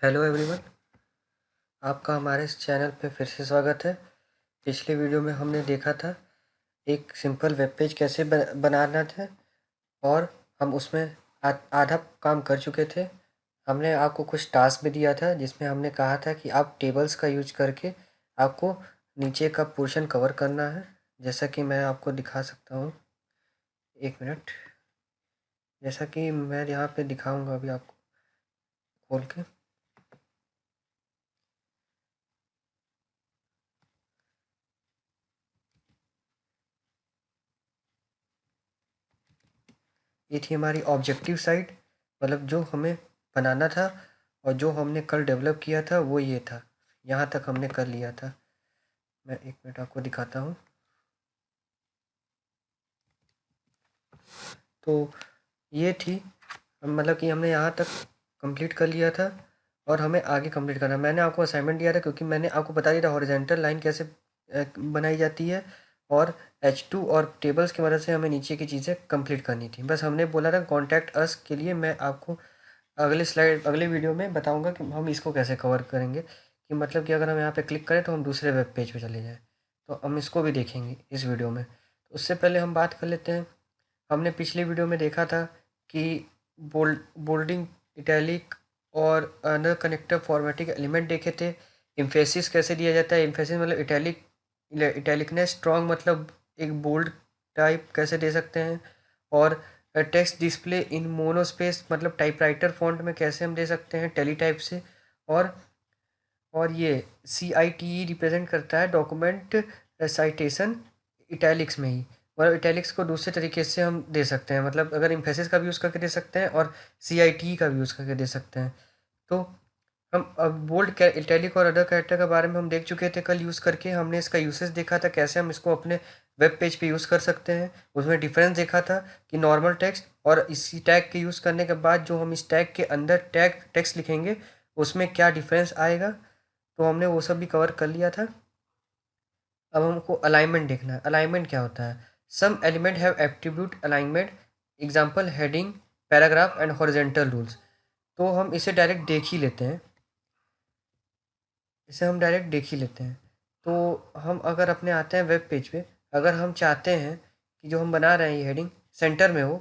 Hello everyone, आपका हमारे इस चैनल पे फिर से स्वागत है। पिछले वीडियो में हमने देखा था एक सिंपल वेब पेज कैसे बनाना था और हम उसमें आधा काम कर चुके थे। हमने आपको कुछ टास्क भी दिया था जिसमें हमने कहा था कि आप टेबल्स का यूज करके आपको नीचे का पोर्शन कवर करना है। जैसा कि मैं आपको दिखा सकता हूँ, एक मिनट। जैसा कि मैं यहाँ पे दिखाऊंगा अभी आपको खोल के। ये थी हमारी ऑब्जेक्टिव साइट, मतलब जो हमें बनाना था और जो हमने कल डेवलप किया था वो ये था। यहाँ तक हमने कर लिया था। मैं एक मिनट आपको दिखाता हूँ। तो ये थी, मतलब कि हमने यहाँ तक कंप्लीट कर लिया था और हमें आगे कंप्लीट करना। मैंने आपको असाइनमेंट दिया था क्योंकि मैंने आपको बता दिया था हॉरिजॉन्टल लाइन कैसे बनाई जाती है और H2 और टेबल्स की मदद से हमें नीचे की चीज़ें कंप्लीट करनी थी। बस हमने बोला था कॉन्टैक्ट अस के लिए। मैं आपको अगले वीडियो में बताऊंगा कि हम इसको कैसे कवर करेंगे, कि मतलब कि अगर हम यहाँ पे क्लिक करें तो हम दूसरे वेब पेज पे चले जाएं। तो हम इसको भी देखेंगे इस वीडियो में। तो उससे पहले हम बात कर लेते हैं। हमने पिछले वीडियो में देखा था कि बोल्डिंग, इटैलिक और अनर कनेक्टर फॉर्मेटिंग एलिमेंट देखे थे। एम्फेसिस कैसे दिया जाता है। एम्फेसिस मतलब इटैलिकनेस, स्ट्रॉन्ग मतलब एक बोल्ड टाइप कैसे दे सकते हैं। और टेक्स्ट डिस्प्ले इन मोनोस्पेस मतलब टाइपराइटर फॉन्ट में कैसे हम दे सकते हैं टेली टाइप से। और ये CITE रिप्रेजेंट करता है डॉक्यूमेंट साइटेशन इटैलिक्स में ही। मतलब इटैलिक्स को दूसरे तरीके से हम दे सकते हैं, मतलब अगर इम्फेसिस का भी यूज़ करके दे सकते हैं और CITE का भी यूज़ करके दे सकते हैं। तो हम अब बोल्ड इटैलिक और अदर कैरेक्टर के बारे में हम देख चुके थे कल यूज़ करके। हमने इसका यूसेज देखा था कैसे हम इसको अपने वेब पेज पे यूज़ कर सकते हैं। उसमें डिफरेंस देखा था कि नॉर्मल टेक्स्ट और इसी टैग के यूज़ करने के बाद जो हम इस टैग के अंदर टैग टेक्स्ट लिखेंगे उसमें क्या डिफरेंस आएगा। तो हमने वो सब भी कवर कर लिया था। अब हमको अलाइनमेंट देखना है। अलाइनमेंट क्या होता है। Some element have attribute alignment, example heading, paragraph and horizontal rules. तो हम इसे डायरेक्ट देख ही लेते हैं। तो हम अगर अपने आते हैं वेब पेज पे, अगर हम चाहते हैं कि जो हम बना रहे हैं ये हेडिंग सेंटर में हो,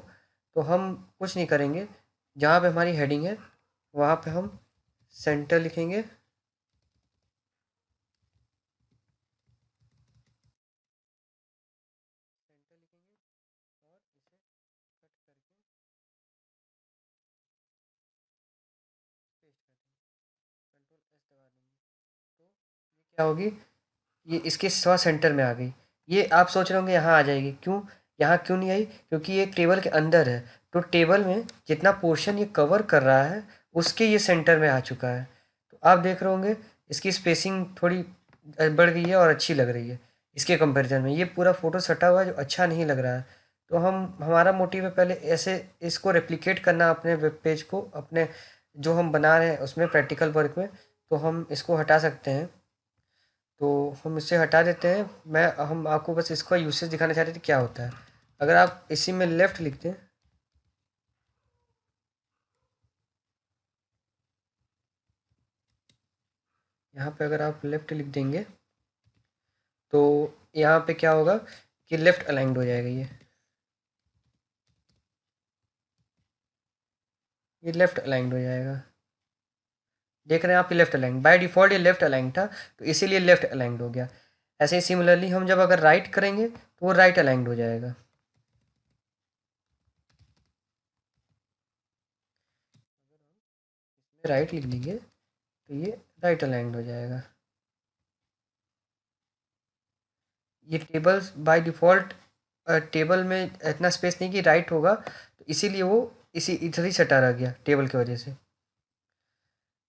तो हम कुछ नहीं करेंगे। जहाँ पे हमारी हेडिंग है वहाँ पे हम सेंटर लिखेंगे। सेंटर लिखेंगे और इसे कट करके पेस्ट कर देंगे। कंट्रोल एस दबा देंगे। तो ये क्या होगी, ये इसके स्वा सेंटर में आ गई। ये आप सोच रहे होंगे यहाँ आ जाएगी, क्यों यहाँ क्यों नहीं आई, क्योंकि ये टेबल के अंदर है। तो टेबल में जितना पोर्शन ये कवर कर रहा है उसके ये सेंटर में आ चुका है। तो आप देख रहे होंगे इसकी स्पेसिंग थोड़ी बढ़ गई है और अच्छी लग रही है इसके कंपैरिजन में। ये पूरा फोटो सटा हुआ है जो अच्छा नहीं लग रहा है। तो हम हमारा मोटिव है पहले ऐसे इसको रेप्लिकेट करना अपने वेब पेज को, अपने जो हम बना रहे हैं उसमें प्रैक्टिकल वर्क में। तो हम इसको हटा सकते हैं। तो हम इसे हटा देते हैं। हम आपको बस इसका यूसेज दिखाना चाहते थे क्या होता है। अगर आप इसी में लेफ़्ट लिख दें, यहाँ पे अगर आप लेफ़्ट लिख देंगे तो यहाँ पे क्या होगा कि लेफ़्ट अलाइंड हो जाएगा। ये लेफ़्ट अलाइंड हो जाएगा। देख रहे हैं आप, ये लेफ़्ट अलाइंड बाय डिफ़ॉल्ट, ये लेफ़्ट अलाइंड था तो इसीलिए लेफ़्ट अलाइंड हो गया। ऐसे ही सिमिलरली हम जब अगर राइट करेंगे तो वो राइट अलाइंड हो जाएगा। राइट लिख देंगे तो ये राइट अलाइंड हो जाएगा। ये टेबल्स बाय डिफ़ॉल्ट टेबल में इतना स्पेस नहीं कि राइट होगा, तो इसीलिए वो इसी इधर ही सटा रह गया टेबल की वजह से।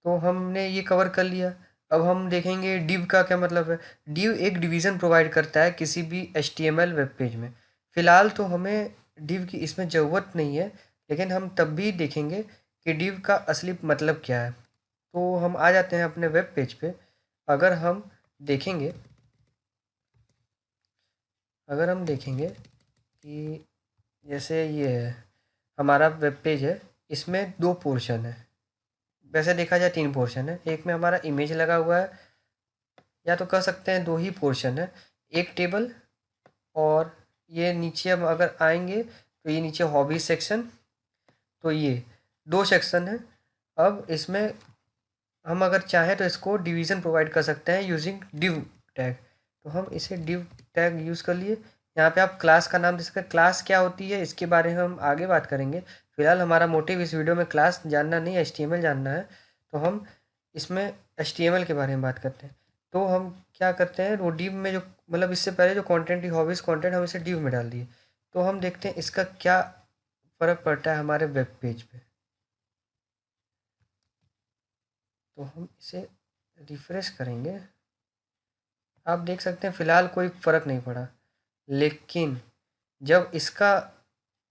तो हमने ये कवर कर लिया। अब हम देखेंगे डिव का क्या मतलब है। डिव एक डिवीज़न प्रोवाइड करता है किसी भी HTML वेब पेज में। फ़िलहाल तो हमें डिव की इसमें ज़रूरत नहीं है, लेकिन हम तब भी देखेंगे कि डिव का असली मतलब क्या है। तो हम आ जाते हैं अपने वेब पेज पे। अगर हम देखेंगे अगर हम देखेंगे कि जैसे ये है हमारा वेब पेज है, इसमें दो पोर्शन है। वैसे देखा जाए 3 पोर्शन है। एक में हमारा इमेज लगा हुआ है, या तो कह सकते हैं 2 ही पोर्शन है, एक टेबल और ये नीचे हम अगर आएंगे तो ये नीचे हॉबी सेक्शन, तो ये 2 सेक्शन है। अब इसमें हम अगर चाहें तो इसको डिवीज़न प्रोवाइड कर सकते हैं यूजिंग div टैग। तो हम इसे div टैग यूज़ कर लिए। यहाँ पे आप क्लास का नाम दे सकते हैं। क्लास क्या होती है इसके बारे में हम आगे बात करेंगे। फिलहाल हमारा मोटिव इस वीडियो में क्लास जानना नहीं, HTML जानना है। तो हम इसमें HTML के बारे में बात करते हैं। तो हम क्या करते हैं, वो div में जो मतलब इससे पहले जो कंटेंट थी हॉबीज़ कंटेंट, हम इसे div में डाल दिए। तो हम देखते हैं इसका क्या फ़र्क पड़ता है हमारे वेब पेज पे। तो हम इसे रिफ्रेश करेंगे। आप देख सकते हैं फ़िलहाल कोई फ़र्क नहीं पड़ा, लेकिन जब इसका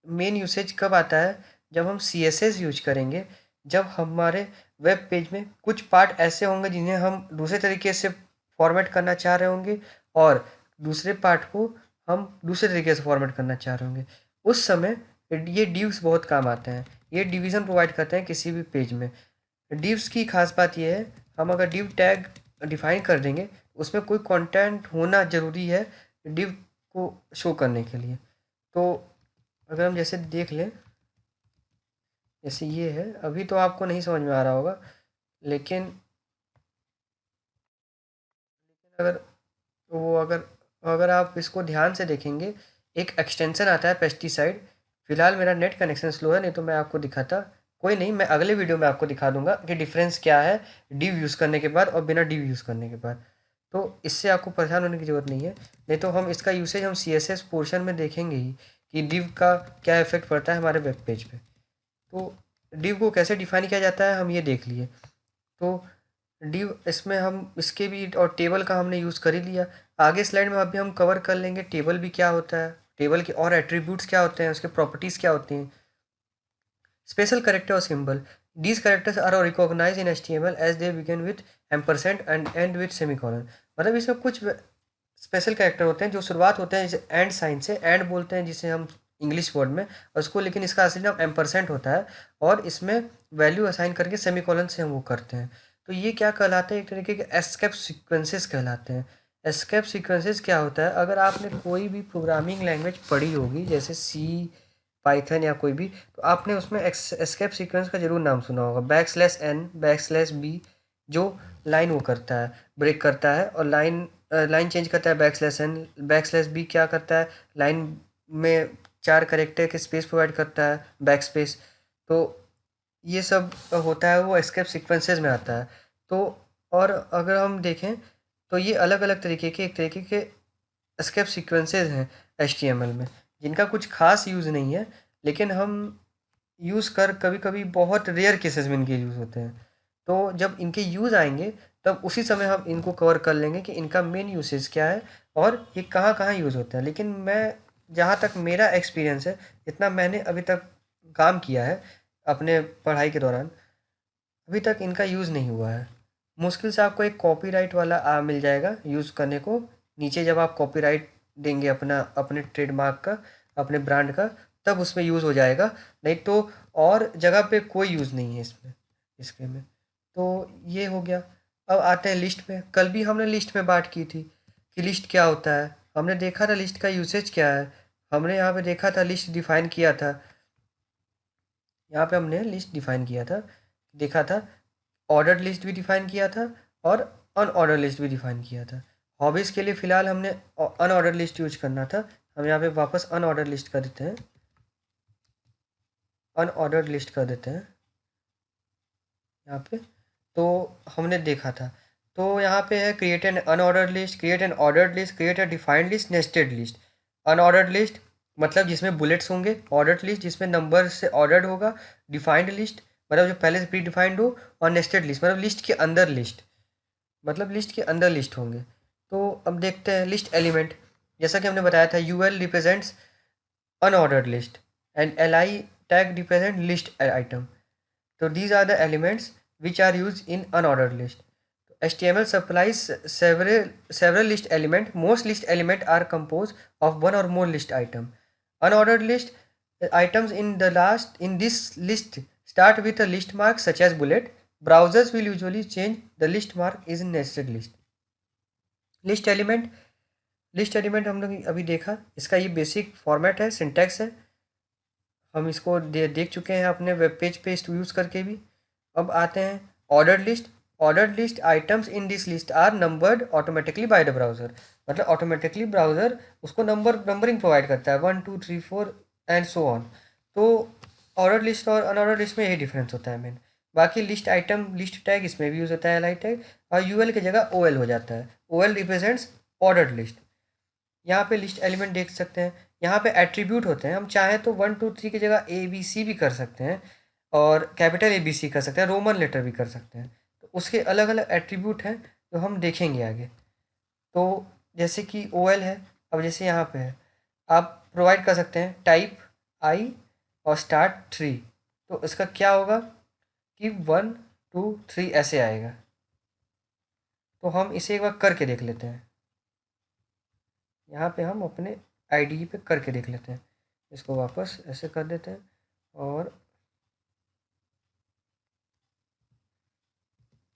मेन यूसेज कब आता है, जब हम CSS यूज करेंगे, जब हमारे वेब पेज में कुछ पार्ट ऐसे होंगे जिन्हें हम दूसरे तरीके से फॉर्मेट करना चाह रहे होंगे और दूसरे पार्ट को हम दूसरे तरीके से फॉर्मेट करना चाह रहे होंगे। उस समय ये डिव्स बहुत काम आते हैं। ये डिवीज़न प्रोवाइड करते हैं किसी भी पेज में। डिव्स की खास बात यह है, हम अगर डिव टैग डिफाइन कर देंगे, उसमें कोई कंटेंट होना ज़रूरी है डिव को शो करने के लिए। तो अगर हम जैसे देख लें, जैसे ये है, अभी तो आपको नहीं समझ में आ रहा होगा, लेकिन अगर वो अगर अगर आप इसको ध्यान से देखेंगे, एक एक्सटेंशन आता है पेस्टिसाइड। फिलहाल मेरा नेट कनेक्शन स्लो है, नहीं तो मैं आपको दिखाता। कोई नहीं, मैं अगले वीडियो में आपको दिखा दूंगा कि डिफरेंस क्या है डिव यूज़ करने के बाद और बिना डिव यूज़ करने के बाद। तो इससे आपको परेशान होने की ज़रूरत नहीं है। नहीं तो हम इसका यूसेज हम CSS पोर्शन में देखेंगे ही कि डिव का क्या इफेक्ट पड़ता है हमारे वेब पेज पे। तो डिव को कैसे डिफाइन किया जाता है हम ये देख लिए। तो डिव इसमें हम इसके भी और टेबल का हमने यूज़ कर ही लिया। आगे स्लाइड में अभी हम कवर कर लेंगे टेबल भी क्या होता है, टेबल के और एट्रीब्यूट्स क्या होते हैं, उसके प्रॉपर्टीज़ क्या होती हैं। स्पेशल कैरेक्टर और symbol, these characters are recognized in HTML as they begin with ampersand and end with semicolon। मतलब इसमें कुछ स्पेशल कैरेक्टर होते हैं जो शुरुआत होते हैं जैसे एंड साइन से, एंड बोलते हैं जिसे हम इंग्लिश वर्ड में, और उसको लेकिन इसका असली नाम एम्परसेंट होता है, और इसमें वैल्यू असाइन करके सेमीकोलन से हम वो करते हैं। तो ये क्या कहलाते हैं, एक तरीके के एस्केप सीक्वेंसेस कहलाते हैं। एस्केप सीक्वेंसेस क्या होता है, अगर आपने कोई भी प्रोग्रामिंग लैंग्वेज पढ़ी होगी जैसे सी, पाइथन या कोई भी, तो आपने उसमें एस्केप सीक्वेंस का जरूर नाम सुना होगा। \n \b जो लाइन वो करता है, ब्रेक करता है, और लाइन चेंज करता है। \n \b क्या करता है, लाइन में 4 कैरेक्टर के स्पेस प्रोवाइड करता है, बैकस्पेस। तो ये सब होता है, वो एस्केप सीक्वेंसेस में आता है। तो और अगर हम देखें तो ये अलग अलग तरीके के एक तरीके के एस्केप सीक्वेंसेस हैं HTML में, जिनका कुछ खास यूज़ नहीं है, लेकिन हम यूज़ कर कभी कभी बहुत रेयर केसेस में इनके यूज़ होते हैं। तो जब इनके यूज़ आएंगे तब उसी समय हम इनको कवर कर लेंगे कि इनका मेन यूसेज क्या है और ये कहाँ कहाँ यूज़ होते हैं। लेकिन मैं, जहाँ तक मेरा एक्सपीरियंस है, इतना मैंने अभी तक काम किया है अपने पढ़ाई के दौरान, अभी तक इनका यूज़ नहीं हुआ है। मुश्किल से आपको एक कॉपीराइट वाला मिल जाएगा यूज़ करने को। नीचे जब आप कॉपीराइट देंगे अपना, अपने ट्रेडमार्क का, अपने ब्रांड का, तब उसमें यूज़ हो जाएगा, नहीं तो और जगह पे कोई यूज़ नहीं है इसमें, इसके में। तो ये हो गया। अब आते हैं लिस्ट पे। कल भी हमने लिस्ट में बात की थी कि लिस्ट क्या होता है, हमने देखा था लिस्ट का यूसेज क्या है। हमने यहाँ पे देखा था, लिस्ट डिफाइन किया था। यहाँ पे हमने लिस्ट डिफाइन किया था, देखा था, ऑर्डर्ड लिस्ट भी डिफाइन किया था और अनऑर्डर लिस्ट भी डिफाइन किया था। हॉबीज़ के लिए फ़िलहाल हमने अनऑर्डर लिस्ट यूज करना था। हम यहाँ पे वापस अनऑर्डर लिस्ट कर देते हैं, अनऑर्डर्ड लिस्ट कर देते हैं यहाँ पे। तो हमने देखा था, तो यहाँ पे है create an unordered list, create an ordered list, create a defined list, nested list. Unordered list मतलब जिसमें बुलेट्स होंगे, ऑर्डर्ड लिस्ट जिसमें नंबर से ऑर्डर्ड होगा, डिफाइंड लिस्ट मतलब जो पहले से प्री डिफाइंड हो, और नेस्टेड लिस्ट मतलब लिस्ट के अंदर लिस्ट, मतलब लिस्ट के अंदर लिस्ट होंगे। तो अब देखते हैं लिस्ट एलिमेंट। जैसा कि हमने बताया था, UL represents unordered list and LI tag represent list item. So these are the elements which are used in unordered list. HTML supplies several list element. Most list element are composed of one or more list item. Unordered list items in this list start with a list mark such as bullet. Browsers will usually change the list mark is in nested list. List element, list element हम लोग अभी देखा, इसका ये basic format है, syntax है, हम इसको देख चुके हैं अपने वेब पेज पे इसको यूज़ करके भी। अब आते हैं ordered list. Ordered list items in this list are numbered automatically by the browser, मतलब ऑटोमेटिकली ब्राउज़र उसको नंबरिंग प्रोवाइड करता है 1 2 3 4 एंड सो ऑन। तो ऑर्डर्ड लिस्ट और अनऑर्डर्ड लिस्ट में यही डिफरेंस होता है मेन। बाकी लिस्ट आइटम, लिस्ट टैग इसमें भी यूज़ होता है एल टैग, और यूएल की जगह ओएल हो जाता है। OL represents ordered list. यहाँ पे लिस्ट एलिमेंट देख सकते हैं, यहाँ पे एट्रीब्यूट होते हैं, हम चाहें तो 1 2 3 की जगह ए बी सी भी कर सकते हैं, और कैपिटल ए बी सी कर सकते हैं, रोमन लेटर भी कर सकते हैं। तो उसके अलग अलग एट्रीब्यूट हैं जो हम देखेंगे आगे। तो जैसे कि ओ एल है, अब जैसे यहाँ पे है, आप प्रोवाइड कर सकते हैं टाइप आई और स्टार्ट 3। तो इसका क्या होगा कि 1 2 3 ऐसे आएगा। तो हम इसे एक बार करके देख लेते हैं, यहाँ पे हम अपने आईडी पे करके देख लेते हैं। इसको वापस ऐसे कर देते हैं और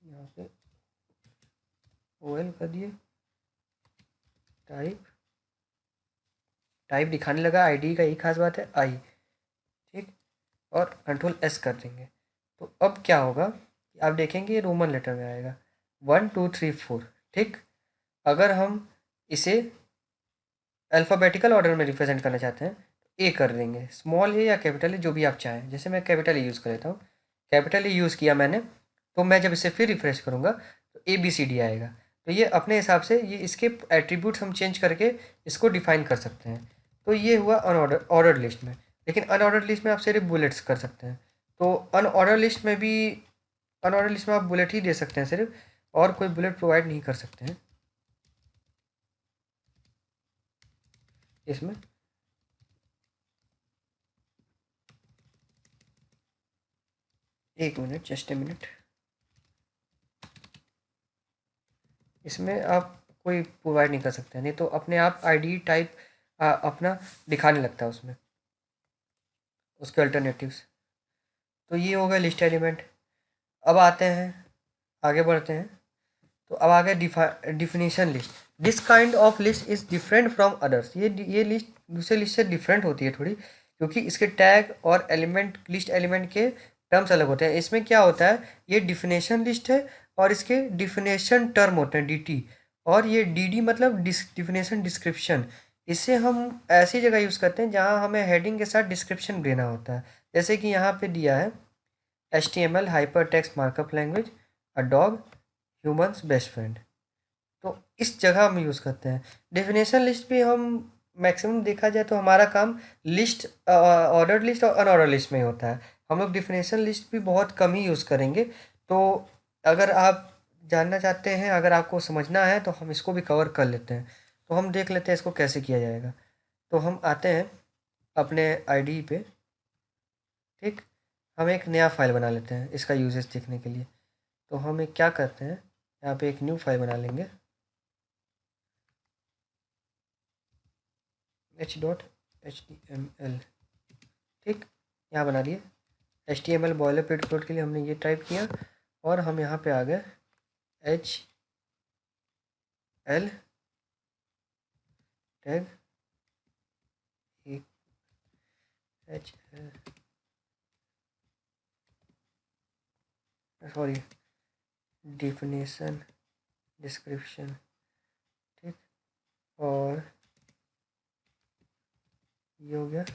यहाँ पे ओ एल कर दिए, टाइप, टाइप दिखाने लगा, आईडी का यही खास बात है आई, ठीक, और कंट्रोल एस कर देंगे। तो अब क्या होगा कि आप देखेंगे रोमन लेटर में आएगा 1 2 3 4, ठीक। अगर हम इसे अल्फ़ाबेटिकल ऑर्डर में रिप्रेजेंट करना चाहते हैं तो ए कर देंगे, स्मॉल ए या कैपिटल ए जो भी आप चाहें। जैसे मैं कैपिटल ए यूज़ कर लेता हूँ, कैपिटल ए यूज़ किया मैंने, तो मैं जब इसे फिर रिफ्रेश करूँगा तो ए बी सी डी आएगा। तो ये अपने हिसाब से ये इसके एट्रीब्यूट्स हम चेंज करके इसको डिफाइन कर सकते हैं। तो ये हुआ ऑर्डर्ड लिस्ट में। लेकिन अनऑर्डर्ड लिस्ट में आप सिर्फ बुलेट्स कर सकते हैं। तो अनऑर्डर लिस्ट में भी, अनऑर्डर लिस्ट में आप बुलेट ही दे सकते हैं सिर्फ, और कोई बुलेट प्रोवाइड नहीं कर सकते हैं इसमें। एक मिनट, जस्ट ए मिनट। इसमें आप कोई प्रोवाइड नहीं कर सकते, नहीं तो अपने आप आईडी टाइप अपना दिखाने लगता है उसमें, उसके अल्टरनेटिव्स। तो ये हो गया लिस्ट एलिमेंट। अब आते हैं, आगे बढ़ते हैं। तो अब आ गया definition list. This kind of list is different from others. ये लिस्ट दूसरे लिस्ट से डिफरेंट होती है थोड़ी, क्योंकि इसके टैग और एलिमेंट, लिस्ट एलिमेंट के टर्म्स अलग होते हैं। इसमें क्या होता है, ये डिफिनेशन लिस्ट है और इसके डिफिनेशन टर्म होते हैं डी, और ये डी मतलब डिफिनेशन डिस्क्रिप्शन। इसे हम ऐसी जगह यूज़ करते हैं जहाँ हमें हेडिंग के साथ डिस्क्रिप्शन देना होता है। जैसे कि यहाँ पे दिया है HTML hyper text markup language, a dog humans best friend. तो इस जगह हम यूज़ करते हैं। डेफिनेशन लिस्ट भी हम मैक्सिमम देखा जाए तो हमारा काम लिस्ट, ऑर्डर्ड लिस्ट और अनऑर्डर्ड लिस्ट में ही होता है। हम लोग डेफिनेशन लिस्ट भी बहुत कम ही यूज़ करेंगे। तो अगर आप जानना चाहते हैं, अगर आपको समझना है, तो हम इसको भी कवर कर लेते हैं। तो हम देख लेते हैं इसको कैसे किया जाएगा। तो हम आते हैं अपने आईडी पे, ठीक। हम एक नया फाइल बना लेते हैं इसका यूजेस देखने के लिए। तो हम एक क्या करते हैं, यहाँ पे एक न्यू फाइल बना लेंगे, h.html, ठीक। यहाँ बना लिए HTML बॉयलर प्लेट के लिए हमने ये टाइप किया, और हम यहाँ पे आ गए HL tag, H sorry definition description, ठीक। और ये हो गया,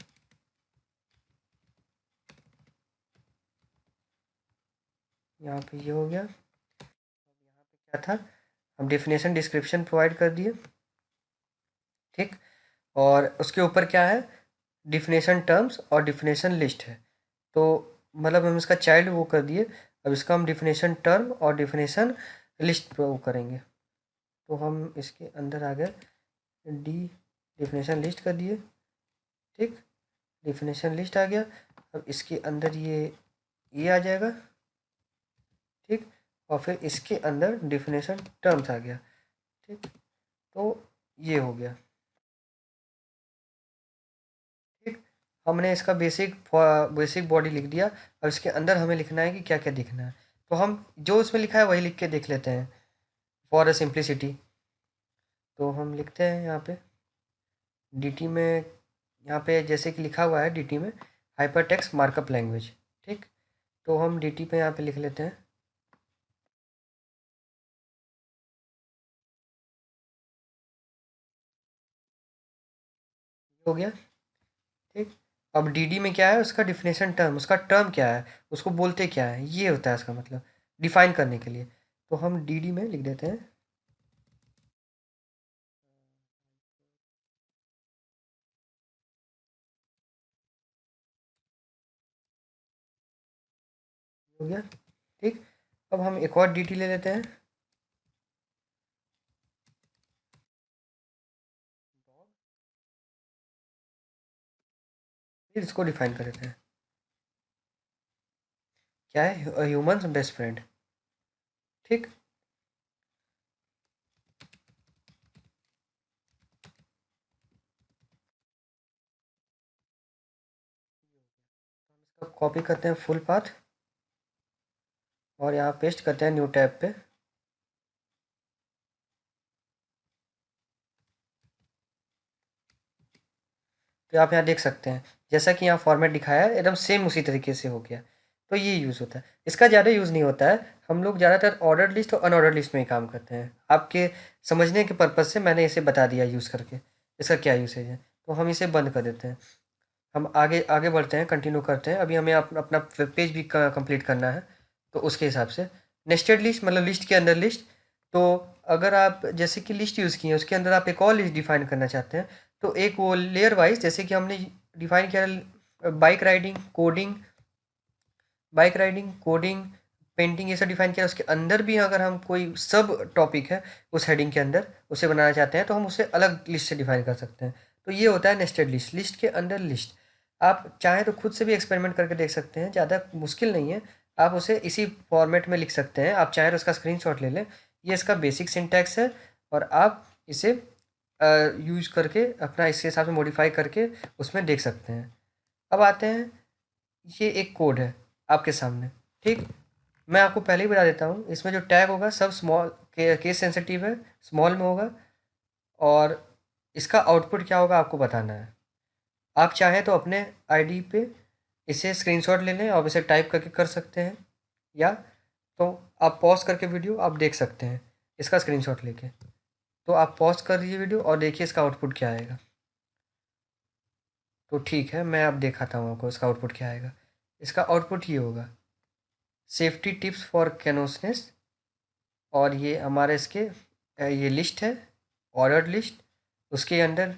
यहाँ पे ये हो गया। यहाँ पे क्या था, हम डिफिनेशन डिस्क्रिप्शन प्रोवाइड कर दिए, ठीक। और उसके ऊपर क्या है, डिफिनेशन टर्म्स और डिफिनेशन लिस्ट है। तो मतलब हम इसका चाइल्ड वो कर दिए। अब इसका हम डिफिनेशन टर्म और डिफिनेशन लिस्ट वो करेंगे। तो हम इसके अंदर आ गए, डी डिफिनेशन लिस्ट कर दिए, ठीक। डिफिनेशन लिस्ट आ गया। अब इसके अंदर ये आ जाएगा, ठीक। और फिर इसके अंदर डिफिनेशन टर्म्स आ गया, ठीक। तो ये हो गया, ठीक। हमने इसका बेसिक बेसिक बॉडी लिख दिया। अब इसके अंदर हमें लिखना है कि क्या क्या दिखना है। तो हम जो उसमें लिखा है वही लिख के देख लेते हैं फॉर अ सिंप्लिसिटी। तो हम लिखते हैं यहाँ पे dt में, यहाँ पे जैसे कि लिखा हुआ है dt में हाइपर टेक्स्ट मार्कअप लैंग्वेज। ठीक, तो हम dt पे यहाँ पे लिख लेते हैं। हो गया। ठीक, अब dd में क्या है, उसका डिफिनेशन टर्म, उसका टर्म क्या है, उसको बोलते क्या है, ये होता है इसका मतलब डिफाइन करने के लिए। तो हम dd में लिख देते हैं हो गया। ठीक, अब हम एक और dt ले लेते हैं। फिर इसको डिफाइन कर देते हैं, क्या है, ह्यूमंस बेस्ट फ्रेंड। ठीक, इसका कॉपी करते हैं फुल पाथ और यहाँ पेस्ट करते हैं न्यू टैब पे। तो आप यहाँ देख सकते हैं जैसा कि यहाँ फॉर्मेट दिखाया है एकदम सेम उसी तरीके से हो गया। तो ये यूज़ होता है, इसका ज़्यादा यूज़ नहीं होता है। हम लोग ज़्यादातर ऑर्डर लिस्ट और अनऑर्डर लिस्ट में ही काम करते हैं। आपके समझने के पर्पज़ से मैंने इसे बता दिया यूज़ करके इसका क्या यूसेज है। तो हम इसे बंद कर देते हैं। हम आगे आगे बढ़ते हैं, कंटिन्यू करते हैं। अभी हमें अपना वेब पेज भी कंप्लीट करना है। तो उसके हिसाब से नेस्टेड लिस्ट मतलब लिस्ट के अंदर लिस्ट। तो अगर आप जैसे कि लिस्ट यूज़ किए उसके अंदर आप एक और लिस्ट डिफाइन करना चाहते हैं, तो एक वो लेयर वाइज जैसे कि हमने डिफाइन किया बाइक राइडिंग कोडिंग पेंटिंग ये सब डिफाइन किया। उसके अंदर भी अगर हम कोई सब टॉपिक है उस हेडिंग के अंदर उसे बनाना चाहते हैं तो हम उसे अलग लिस्ट से डिफाइन कर सकते हैं। तो ये होता है नेस्टेड लिस्ट, लिस्ट के अंदर लिस्ट। आप चाहें तो खुद से भी एक्सपेरिमेंट करके देख सकते हैं, ज़्यादा मुश्किल नहीं है। आप उसे इसी फॉर्मेट में लिख सकते हैं, आप चाहें तो उसका स्क्रीनशॉट ले लें। ये इसका बेसिक सिंटैक्स है और आप इसे यूज करके अपना इसके हिसाब से मॉडिफाई करके उसमें देख सकते हैं। अब आते हैं, ये एक कोड है आपके सामने। ठीक, मैं आपको पहले ही बता देता हूँ इसमें जो टैग होगा सब स्मॉल केस सेंसिटिव है, स्मॉल में होगा। और इसका आउटपुट क्या होगा आपको बताना है। आप चाहें तो अपने आईडी पे इसे स्क्रीनशॉट ले लें और इसे टाइप करके कर सकते हैं, या तो आप पॉज करके वीडियो आप देख सकते हैं इसका स्क्रीनशॉट लेके। तो आप पॉज कर दीजिए वीडियो और देखिए इसका आउटपुट क्या आएगा। तो ठीक है, मैं अब दिखाता हूँ आपको इसका आउटपुट क्या आएगा। इसका आउटपुट ये होगा, सेफ्टी टिप्स फॉर कैनोसनेस। और ये हमारे इसके ये लिस्ट है, ऑर्डर्ड लिस्ट। उसके अंदर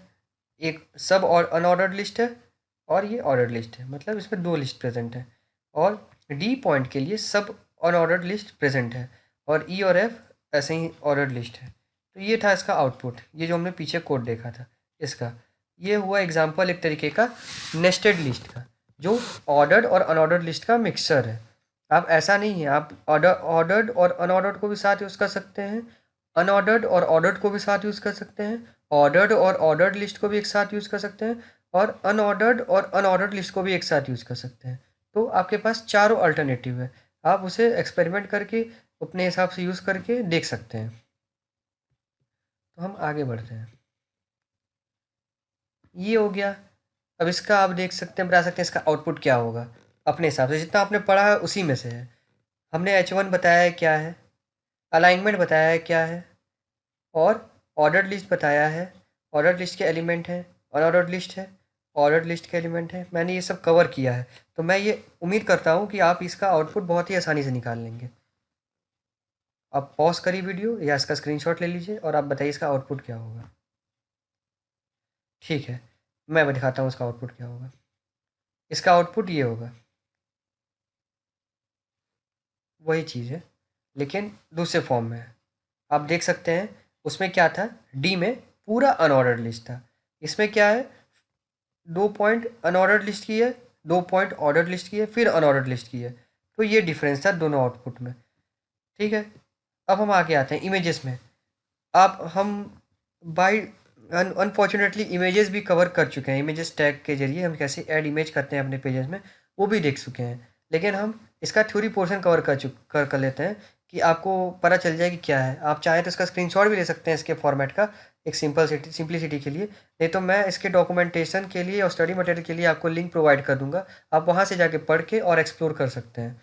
एक सब और अनऑर्डर्ड लिस्ट है और ये ऑर्डर्ड लिस्ट है, मतलब इसमें दो लिस्ट प्रेजेंट है। और डी पॉइंट के लिए सब अनऑर्डर्ड लिस्ट प्रेजेंट है और ई और एफ ऐसे ही ऑर्डर्ड लिस्ट है। तो ये था इसका आउटपुट, ये जो हमने पीछे कोड देखा था इसका। ये हुआ एग्जाम्पल एक तरीके का नेस्टेड लिस्ट का, जो ऑर्डर्ड और अनऑर्डर्ड लिस्ट का मिक्सचर है। आप ऐसा नहीं है, आप ऑर्डर्ड और अनऑर्डर्ड को भी साथ यूज़ कर सकते हैं, अनऑर्डर्ड और ऑर्डर्ड को भी साथ यूज़ कर सकते हैं, ऑर्डर्ड और ऑर्डर्ड लिस्ट को भी एक साथ यूज़ कर सकते हैं, और अनऑर्डर्ड और अनऑर्डर्ड लिस्ट को भी एक साथ यूज़ कर सकते हैं। तो आपके पास चारों अल्टरनेटिव है, आप उसे एक्सपेरिमेंट करके अपने हिसाब से यूज़ करके देख सकते हैं। तो हम आगे बढ़ते हैं। ये हो गया। अब इसका आप देख सकते हैं, बता सकते हैं इसका आउटपुट क्या होगा अपने हिसाब से, जितना आपने पढ़ा है उसी में से है। हमने H1 बताया है क्या है, अलाइनमेंट बताया है क्या है, और ऑर्डर्ड लिस्ट बताया है, ऑर्डर्ड लिस्ट के एलिमेंट हैं, अनऑर्डर्ड लिस्ट है, ऑर्डर्ड लिस्ट के एलिमेंट हैं। मैंने ये सब कवर किया है। तो मैं ये उम्मीद करता हूँ कि आप इसका आउटपुट बहुत ही आसानी से निकाल लेंगे। आप पॉज करिए वीडियो या इसका स्क्रीनशॉट ले लीजिए और आप बताइए इसका आउटपुट क्या होगा। ठीक है, मैं दिखाता हूँ इसका आउटपुट क्या होगा। इसका आउटपुट ये होगा, वही चीज़ है लेकिन दूसरे फॉर्म में है। आप देख सकते हैं उसमें क्या था, डी में पूरा अनऑर्डर्ड लिस्ट था। इसमें क्या है, 2 पॉइंट अनऑर्डर्ड लिस्ट की है, 2 पॉइंट ऑर्डर्ड लिस्ट की है, फिर अनऑर्डर्ड लिस्ट की है। तो ये डिफरेंस था दोनों आउटपुट में। ठीक है, अब हम आगे आते हैं इमेजेस में। आप हम बाई अनफॉर्चुनेटली इमेजेस भी कवर कर चुके हैं, इमेजेस टैग के जरिए हम कैसे ऐड इमेज करते हैं अपने पेजेस में, वो भी देख चुके हैं। लेकिन हम इसका थ्योरी पोर्शन कवर कर लेते हैं कि आपको पता चल जाए कि क्या है। आप चाहें तो इसका स्क्रीनशॉट भी ले सकते हैं इसके फॉर्मेट का, एक सिंपलिसिटी के लिए। नहीं तो मैं इसके डॉक्यूमेंटेशन के लिए और स्टडी मटेरियल के लिए आपको लिंक प्रोवाइड कर दूंगा, आप वहाँ से जाके पढ़ के और एक्सप्लोर कर सकते हैं।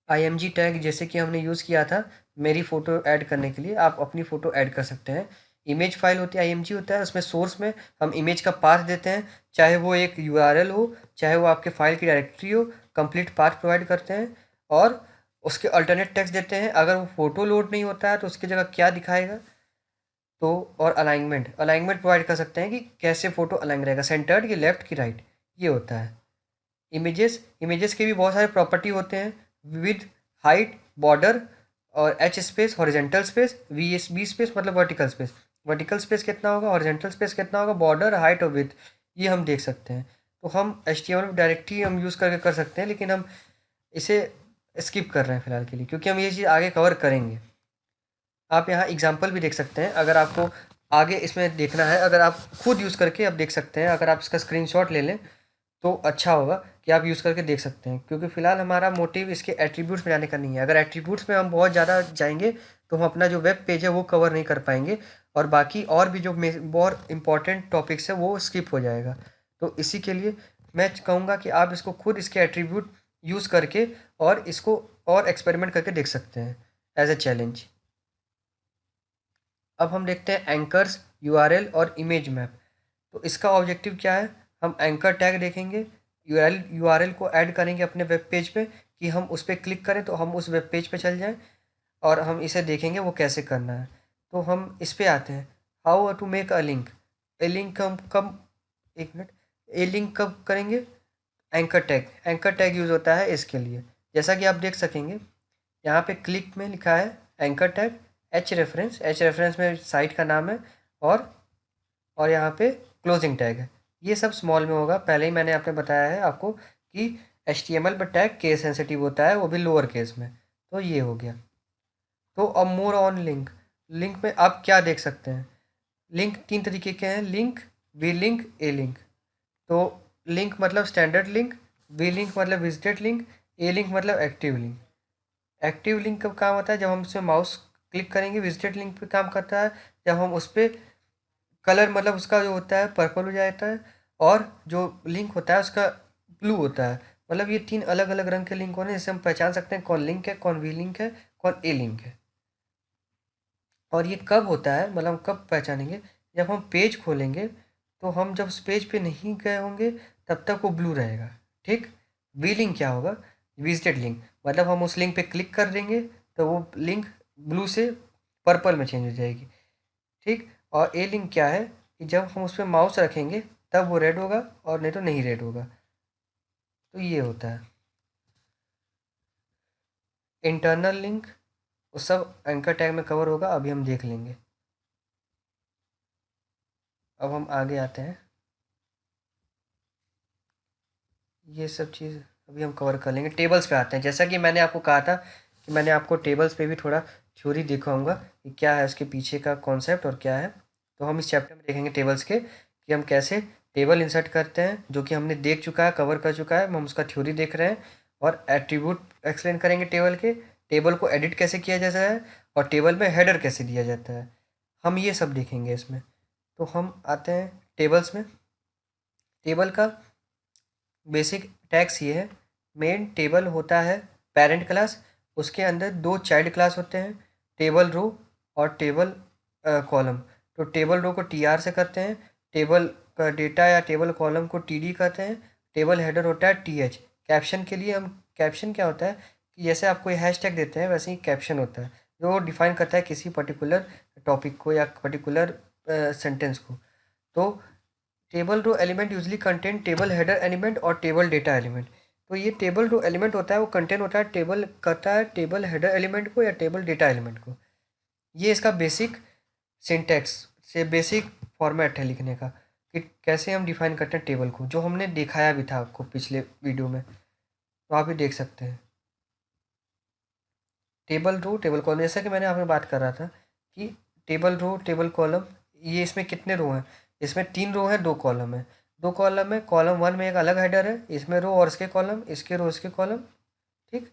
IMG टैग जैसे कि हमने यूज़ किया था मेरी फ़ोटो ऐड करने के लिए, आप अपनी फ़ोटो ऐड कर सकते हैं। इमेज फाइल होती है, IMG होता है, उसमें सोर्स में हम इमेज का पाथ देते हैं, चाहे वो एक URL हो, चाहे वो आपके फाइल की डायरेक्टरी हो, कंप्लीट पाथ प्रोवाइड करते हैं और उसके अल्टरनेट टेक्स्ट देते हैं। अगर वो फ़ोटो लोड नहीं होता है तो उसकी जगह क्या दिखाएगा, तो और अलाइनमेंट अलाइनमेंट प्रोवाइड कर सकते हैं कि कैसे फ़ोटो अलाइन रहेगा, सेंटर्ड की लेफ्ट की राइट, ये होता है। इमेजेस इमेजेस के भी बहुत सारे प्रॉपर्टी होते हैं, विद, हाइट, बॉर्डर और H space, horizontal space, V space मतलब वर्टिकल स्पेस, वर्टिकल स्पेस कितना होगा, हॉरिजेंटल स्पेस कितना होगा, बॉर्डर, हाइट और विथ, ये हम देख सकते हैं। तो हम HTML डायरेक्टली हम यूज़ करके कर सकते हैं, लेकिन हम इसे स्किप कर रहे हैं फिलहाल के लिए, क्योंकि हम ये चीज़ आगे कवर करेंगे। आप यहाँ एग्जाम्पल भी देख सकते हैं, अगर आपको आगे इसमें देखना है, अगर आप खुद यूज़ करके आप देख सकते हैं, अगर आप इसका स्क्रीनशॉट ले लें तो अच्छा होगा कि आप यूज़ करके देख सकते हैं, क्योंकि फ़िलहाल हमारा मोटिव इसके एट्रीब्यूट्स में जाने का नहीं है। अगर एट्रीब्यूट्स में हम बहुत ज़्यादा जाएंगे तो हम अपना जो वेब पेज है वो कवर नहीं कर पाएंगे, और बाकी और भी जो बहुत इंपॉर्टेंट टॉपिक्स है वो स्किप हो जाएगा। तो इसी के लिए मैं कहूँगा कि आप इसको खुद इसके एट्रीब्यूट यूज़ करके और इसको और एक्सपेरिमेंट करके देख सकते हैं एज ए चैलेंज। अब हम देखते हैं एंकर्स, URL और इमेज मैप। तो इसका ऑब्जेक्टिव क्या है, हम एंकर टैग देखेंगे, यूआरएल को ऐड करेंगे अपने वेब पेज पे, कि हम उस पर क्लिक करें तो हम उस वेब पेज पे चल जाएं, और हम इसे देखेंगे वो कैसे करना है। तो हम इस पे आते हैं, how to make a link. A link हम कब, एक मिनट, ए लिंक कब करेंगे, एंकर टैग यूज़ होता है इसके लिए। जैसा कि आप देख सकेंगे यहाँ पे क्लिक में लिखा है एंकर टैग, एच रेफरेंस में साइट का नाम है, और यहाँ पे क्लोजिंग टैग है। ये सब स्मॉल में होगा, पहले ही मैंने आपने बताया है आपको कि HTML पर टैग केस सेंसिटिव होता है, वो भी लोअर केस में। तो ये हो गया। तो अब मोर ऑन लिंक, लिंक में आप क्या देख सकते हैं, लिंक तीन तरीके के हैं, link, V link, A link. तो लिंक मतलब स्टैंडर्ड लिंक, वी लिंक मतलब विजिटेड लिंक, ए लिंक मतलब एक्टिव लिंक। एक्टिव लिंक कब काम आता है, जब हम उसमें माउस क्लिक करेंगे। विजिटेड लिंक पे काम करता है जब हम उस पर कलर मतलब उसका जो होता है पर्पल हो जाता है, और जो लिंक होता है उसका ब्लू होता है। मतलब ये तीन अलग अलग रंग के लिंक होने, जिससे हम पहचान सकते हैं कौन लिंक है, कौन वी लिंक है, कौन ए लिंक है। और ये कब होता है, मतलब हम कब पहचानेंगे, जब हम पेज खोलेंगे तो हम जब उस पेज पे नहीं गए होंगे तब तक वो ब्लू रहेगा। ठीक। वी लिंक क्या होगा, विजिटेड लिंक, मतलब हम उस लिंक पे क्लिक कर देंगे तो वो लिंक ब्लू से पर्पल में चेंज हो जाएगी। ठीक। और ए लिंक क्या है कि जब हम उस पर माउस रखेंगे तब वो रेड होगा, और नहीं तो नहीं रेड होगा। तो ये होता है इंटरनल लिंक। वो सब एंकर टैग में कवर होगा, अभी हम देख लेंगे। अब हम आगे आते हैं, ये सब चीज़ अभी हम कवर कर लेंगे। टेबल्स पे आते हैं, जैसा कि मैंने आपको कहा था कि मैंने आपको टेबल्स पे भी थोड़ा थ्योरी दिखाऊंगा कि क्या है उसके पीछे का कॉन्सेप्ट और क्या है। तो हम इस चैप्टर में देखेंगे टेबल्स के, कि हम कैसे टेबल इंसर्ट करते हैं, जो कि हमने देख चुका है, कवर कर चुका है, हम उसका थ्योरी देख रहे हैं। और एट्रीब्यूट एक्सप्लेन करेंगे टेबल के, टेबल को एडिट कैसे किया जाता है, और टेबल में हेडर कैसे दिया जाता है, हम ये सब देखेंगे इसमें। तो हम आते हैं टेबल्स में। टेबल का बेसिक टैग्स ये है, मेन टेबल होता है पेरेंट क्लास, उसके अंदर दो चाइल्ड क्लास होते हैं, टेबल रो और टेबल कॉलम। तो टेबल रो को TR से करते हैं, टेबल का डेटा या टेबल कॉलम को TD कहते हैं, टेबल हेडर होता है TH। कैप्शन के लिए हम, कैप्शन क्या होता है कि जैसे आप कोई हैशटैग देते हैं वैसे ही कैप्शन होता है, जो डिफाइन करता है किसी पर्टिकुलर टॉपिक को या पर्टिकुलर सेंटेंस को। तो table row element usually contain table header element और टेबल डेटा एलिमेंट। तो ये टेबल रो एलिमेंट होता है, वो कंटेन होता है, टेबल करता है टेबल हेडर एलिमेंट को या टेबल डेटा एलिमेंट को। ये इसका बेसिक सिंटैक्स से बेसिक फॉर्मेट है लिखने का, कि कैसे हम डिफाइन करते हैं टेबल को, जो हमने दिखाया भी था आपको पिछले वीडियो में, तो आप भी देख सकते हैं। टेबल रो टेबल कॉलम, जैसा कि मैंने आपने बात कर रहा था कि टेबल रो टेबल कॉलम, ये इसमें कितने रो हैं, इसमें 3 रो हैं 2 कॉलम है। 2 कॉलम है, कॉलम 1 में एक अलग हेडर है, इसमें रो और इसके कॉलम, इसके रो इसके कॉलम, ठीक।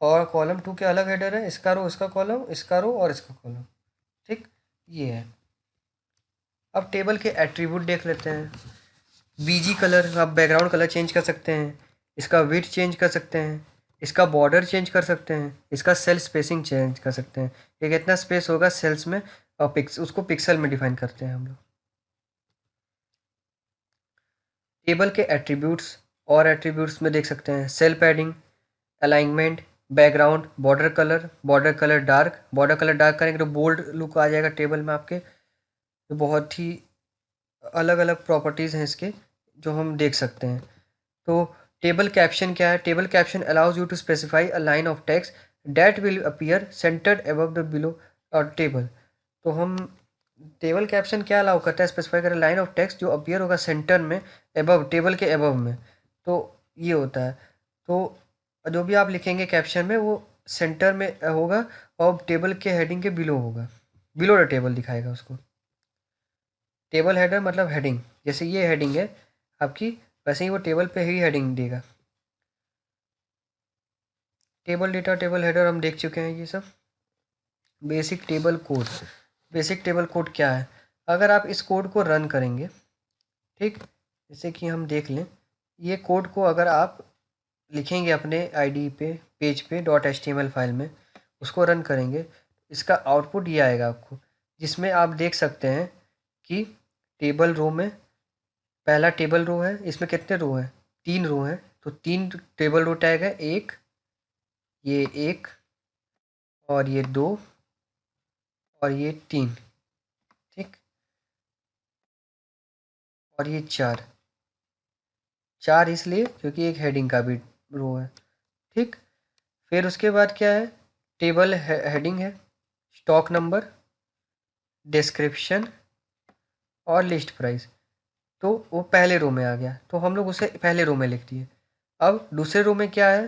और कॉलम 2 के अलग हेडर है, इसका रो इसका कॉलम, इसका रो और इसका कॉलम, ठीक। ये है। अब टेबल के एट्रीब्यूट देख लेते हैं। बीजी कलर, आप बैकग्राउंड कलर चेंज कर सकते हैं, इसका विड्थ चेंज कर सकते हैं, इसका बॉर्डर चेंज कर सकते हैं, इसका सेल स्पेसिंग चेंज कर सकते हैं, ये कितना स्पेस होगा सेल्स में, और उसको पिक्सल में डिफाइन करते हैं हम लोग। टेबल के एट्रीब्यूट्स और एट्रीब्यूट्स में देख सकते हैं cell padding, alignment, background, border colour dark, border colour dark करेंगे तो बोल्ड लुक आ जाएगा टेबल में आपके। तो बहुत ही अलग अलग प्रॉपर्टीज़ हैं इसके जो हम देख सकते हैं। तो टेबल कैप्शन क्या है? Table caption allows you to specify a line of text that will appear centred above the below और टेबल। तो हम टेबल कैप्शन क्या अलाउ करता है? स्पेसिफाई करें लाइन ऑफ टेक्स्ट जो अपीयर होगा सेंटर में, अबव टेबल के अबव में। तो ये होता है। तो जो भी आप लिखेंगे कैप्शन में वो सेंटर में होगा और टेबल के हेडिंग के बिलो होगा, बिलो द टेबल दिखाएगा उसको। टेबल हेडर मतलब हेडिंग, जैसे ये हेडिंग है आपकी, वैसे ही वो टेबल पे ही हेडिंग देगा। टेबल डेटा, टेबल हेडर हम देख चुके हैं ये सब। Basic table code, basic table code क्या है? अगर आप इस कोड को रन करेंगे, ठीक, जैसे कि हम देख लें, ये कोड को अगर आप लिखेंगे अपने आईडी पे, पेज पे .html फाइल में, उसको रन करेंगे, इसका आउटपुट ये आएगा आपको, जिसमें आप देख सकते हैं कि टेबल रो में पहला टेबल रो है, इसमें कितने रो हैं? 3 रो हैं, तो 3 टेबल रो टैग है, ये एक और ये 2 और ये 3, ठीक। और ये 4 इसलिए क्योंकि एक हेडिंग का भी रो है, ठीक। फिर उसके बाद क्या है? टेबल हेडिंग है, स्टॉक नंबर, डिस्क्रिप्शन और लिस्ट प्राइस। तो वो पहले रो में आ गया, तो हम लोग उसे पहले रो में लिख दिए। अब दूसरे रो में क्या है?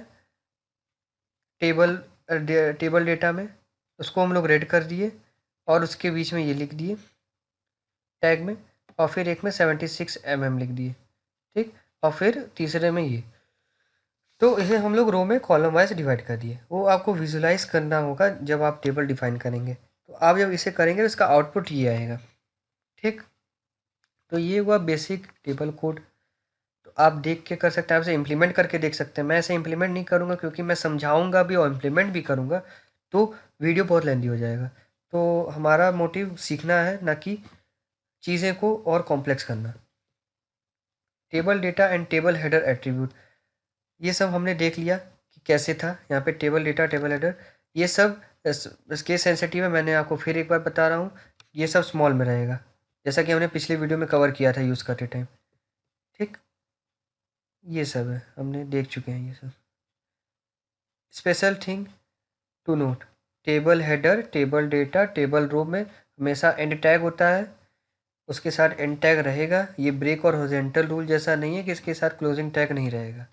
टेबल टेबल डेटा में, उसको हम लोग रेड कर दिए और उसके बीच में ये लिख दिए टैग में, और फिर एक में 76 mm लिख दिए, ठीक। और फिर तीसरे में ये। तो इसे हम लोग रो में कॉलम वाइज डिवाइड कर दिए। वो आपको विजुलाइज करना होगा जब आप टेबल डिफाइन करेंगे। तो आप जब इसे करेंगे तो इसका आउटपुट ये आएगा, ठीक। तो ये हुआ बेसिक टेबल कोड। तो आप देख के कर सकते हैं, आप इसे इम्प्लीमेंट करके देख सकते हैं। मैं इसे इम्प्लीमेंट नहीं करूँगा क्योंकि मैं समझाऊँगा भी और इम्प्लीमेंट भी करूँगा तो वीडियो बहुत लेंदी हो जाएगा। तो हमारा मोटिव सीखना है, ना कि चीज़ें को और कॉम्प्लेक्स करना। Table data and table header attribute, ये सब हमने देख लिया कि कैसे था। यहाँ पे टेबल डेटा, टेबल हेडर, ये सब केस सेंसिटिव है। मैंने आपको फिर एक बार बता रहा हूँ, ये सब स्मॉल में रहेगा, जैसा कि हमने पिछले वीडियो में कवर किया था यूज़ करते टाइम, ठीक। ये सब है, हमने देख चुके हैं ये सब। Special thing to note, table header, table data, table row में हमेशा एंड टैग होता है, उसके साथ एंड टैग रहेगा। ये ब्रेक और हॉरिजॉन्टल रूल जैसा नहीं है कि इसके साथ क्लोजिंग टैग नहीं रहेगा।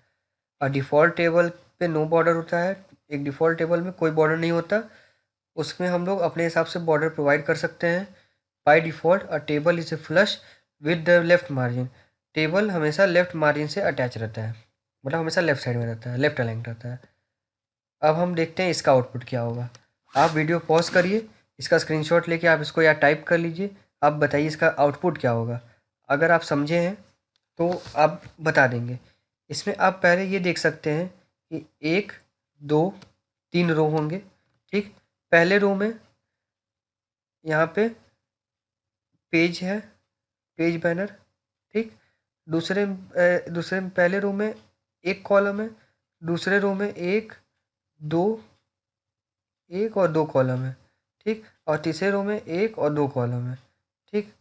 और डिफ़ॉल्ट टेबल पे नो बॉर्डर होता है, एक डिफ़ॉल्ट टेबल में कोई बॉर्डर नहीं होता, उसमें हम लोग अपने हिसाब से बॉर्डर प्रोवाइड कर सकते हैं। By default a table is a flush with the left margin, table हमेशा लेफ्ट मार्जिन से अटैच रहता है, मतलब हमेशा लेफ्ट साइड में रहता है, लेफ्ट अलाइन रहता है। अब हम देखते हैं इसका आउटपुट क्या होगा। आप वीडियो पॉज करिए, इसका स्क्रीनशॉट लेके आप इसको या टाइप कर लीजिए, आप बताइए इसका आउटपुट क्या होगा। अगर आप समझे हैं तो आप बता देंगे। इसमें आप पहले ये देख सकते हैं कि 1 2 3 रो होंगे, ठीक। पहले रो में यहाँ पे पेज है, पेज बैनर, ठीक। दूसरे में पहले रो में एक कॉलम है, दूसरे रो में एक दो, एक और दो कॉलम है, ठीक। और तीसरे रो में एक और दो कॉलम है, ठीक।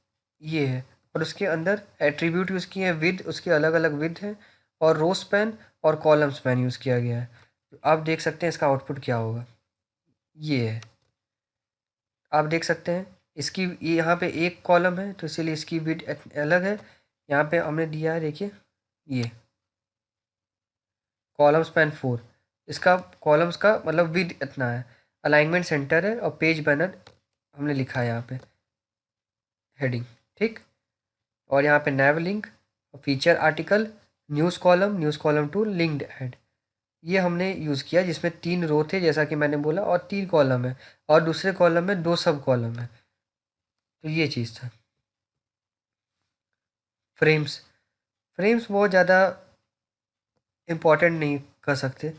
ये है। और उसके अंदर एट्रीब्यूट यूज़ किए हैं, विद, उसके अलग अलग विद है, और रो स्पैन और कॉलम स्पैन यूज़ किया गया है। तो आप देख सकते हैं इसका आउटपुट क्या होगा, ये है। आप देख सकते हैं इसकी, ये यहाँ पे एक कॉलम है तो इसीलिए इसकी विड अलग है। यहाँ पे हमने दिया है, देखिए, ये कॉलम स्पैन 4, इसका कॉलम्स का मतलब विद इतना है। अलाइनमेंट सेंटर है और पेज बैनर हमने लिखा है यहाँ पे हेडिंग, ठीक। और यहाँ पे nav link, feature article, news column to linked ad, ये हमने यूज़ किया जिसमें 3 रो थे जैसा कि मैंने बोला और 3 कॉलम है और दूसरे कॉलम में 2 सब कॉलम है। तो ये चीज़ था। फ्रेम्स, फ्रेम्स बहुत ज़्यादा इम्पोर्टेंट नहीं कर सकते।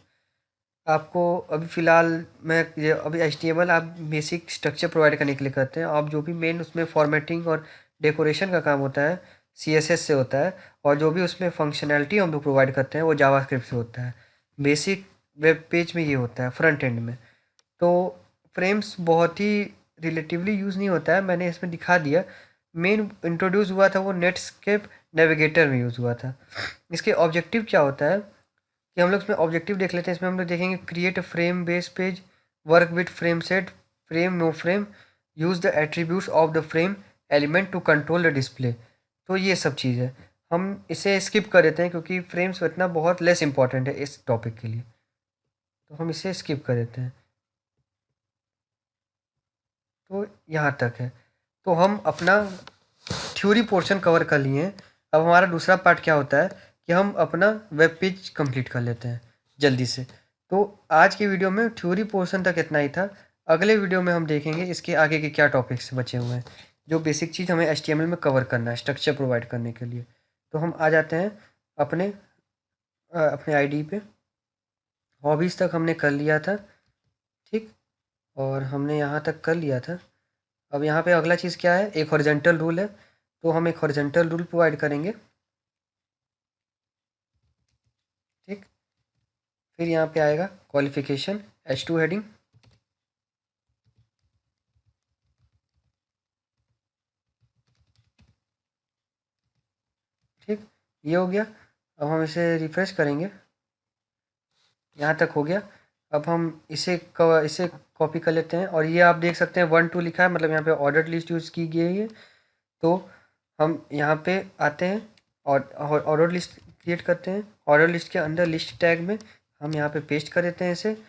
आपको अभी फ़िलहाल मैं ये अभी एचटीएमएल आप बेसिक स्ट्रक्चर प्रोवाइड करने के लिए करते हैं। आप जो भी मेन उसमें फॉर्मेटिंग और डेकोरेशन का काम होता है सीएसएस से होता है, और जो भी उसमें फंक्शनैलिटी हम लोग प्रोवाइड करते हैं वो जावास्क्रिप्ट से होता है। बेसिक वेब पेज में ये होता है फ्रंट एंड में। तो फ्रेम्स बहुत ही रिलेटिवली यूज़ नहीं होता है, मैंने इसमें दिखा दिया। मेन इंट्रोड्यूस हुआ था वो नेटस्केप नेविगेटर में यूज़ हुआ था। इसके ऑब्जेक्टिव क्या होता है कि हम लोग इसमें ऑब्जेक्टिव देख लेते हैं। इसमें हम लोग देखेंगे create a frame base page, work with frame set, frame no frame, use the attributes of the frame element to control the display. तो ये सब चीज़ है। हम इसे स्किप कर देते हैं क्योंकि फ्रेम्स इतना बहुत लेस इंपॉर्टेंट है इस टॉपिक के लिए, तो हम इसे स्किप कर देते हैं। तो यहाँ तक है। तो हम अपना थ्योरी पोर्शन कवर कर लिए हैं। अब हमारा दूसरा पार्ट क्या होता है कि हम अपना वेब पेज कंप्लीट कर लेते हैं जल्दी से। तो आज की वीडियो में थ्योरी पोर्शन तक इतना ही था। अगले वीडियो में हम देखेंगे इसके आगे के क्या टॉपिक्स बचे हुए हैं, जो बेसिक चीज़ हमें एचटीएमएल में कवर करना है स्ट्रक्चर प्रोवाइड करने के लिए। तो हम आ जाते हैं अपने अपने आईडी पे। हॉबीज़ तक हमने कर लिया था, ठीक, और हमने यहाँ तक कर लिया था। अब यहाँ पे अगला चीज़ क्या है, एक हॉरिजॉन्टल रूल है। तो हम एक हॉरिजॉन्टल रूल प्रोवाइड करेंगे, ठीक। फिर यहाँ पे आएगा क्वालिफिकेशन H2 हेडिंग, ठीक। ये हो गया। अब हम इसे रिफ्रेश करेंगे, यहाँ तक हो गया। अब हम इसे कॉपी कर लेते हैं और ये आप देख सकते हैं 1 2 लिखा है, मतलब यहाँ पे ऑर्डर लिस्ट यूज़ की गई है। तो हम यहाँ पे आते हैं और ऑर्डर लिस्ट क्रिएट करते हैं। ऑर्डर लिस्ट के अंदर लिस्ट टैग में हम यहाँ पे पेस्ट कर देते हैं इसे। अलग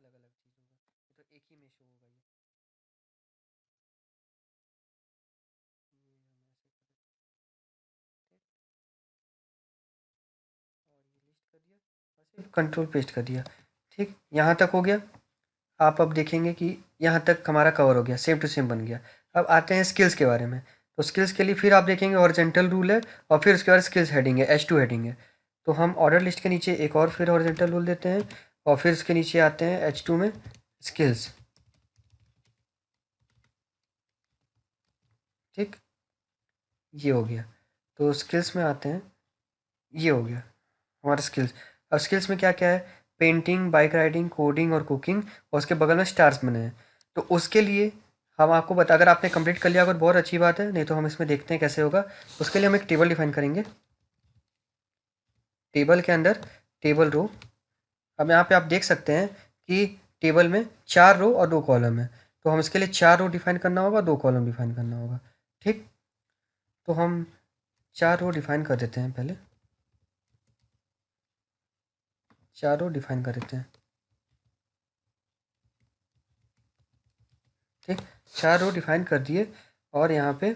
अलग चीज़ होगा, तो एक ही में शो होगा ये कंट्रोल पेस्ट कर दिया, ठीक। यहाँ तक हो गया। आप अब देखेंगे कि यहाँ तक हमारा कवर हो गया, सेम टू सेम बन गया। अब आते हैं स्किल्स के बारे में। तो स्किल्स के लिए फिर आप देखेंगे हॉरिजॉन्टल रूल है और फिर उसके बाद स्किल्स हेडिंग है, H2 हेडिंग है। तो हम ऑर्डर लिस्ट के नीचे एक और फिर हॉरिजॉन्टल रूल देते हैं और फिर उसके नीचे आते हैं H2 में स्किल्स, ठीक। ये हो गया। तो स्किल्स में आते हैं, ये हो गया हमारा स्किल्स। अब स्किल्स में क्या क्या है, पेंटिंग, बाइक राइडिंग, कोडिंग और कुकिंग, और उसके बगल में स्टार्स बने हैं। तो उसके लिए हम आपको बता, अगर आपने कंप्लीट कर लिया अगर बहुत अच्छी बात है, नहीं तो हम इसमें देखते हैं कैसे होगा। उसके लिए हम एक टेबल डिफाइन करेंगे। टेबल के अंदर टेबल रो। अब यहाँ पे आप देख सकते हैं कि टेबल में 4 रो और 2 कॉलम है। तो हम इसके लिए 4 रो डिफाइन करना होगा, 2 कॉलम डिफाइन करना होगा, ठीक। तो हम 4 रो डिफाइन कर देते हैं पहले, 4 रो डिफाइन कर देते हैं, ठीक। 4 रो डिफाइन कर दिए और यहाँ पे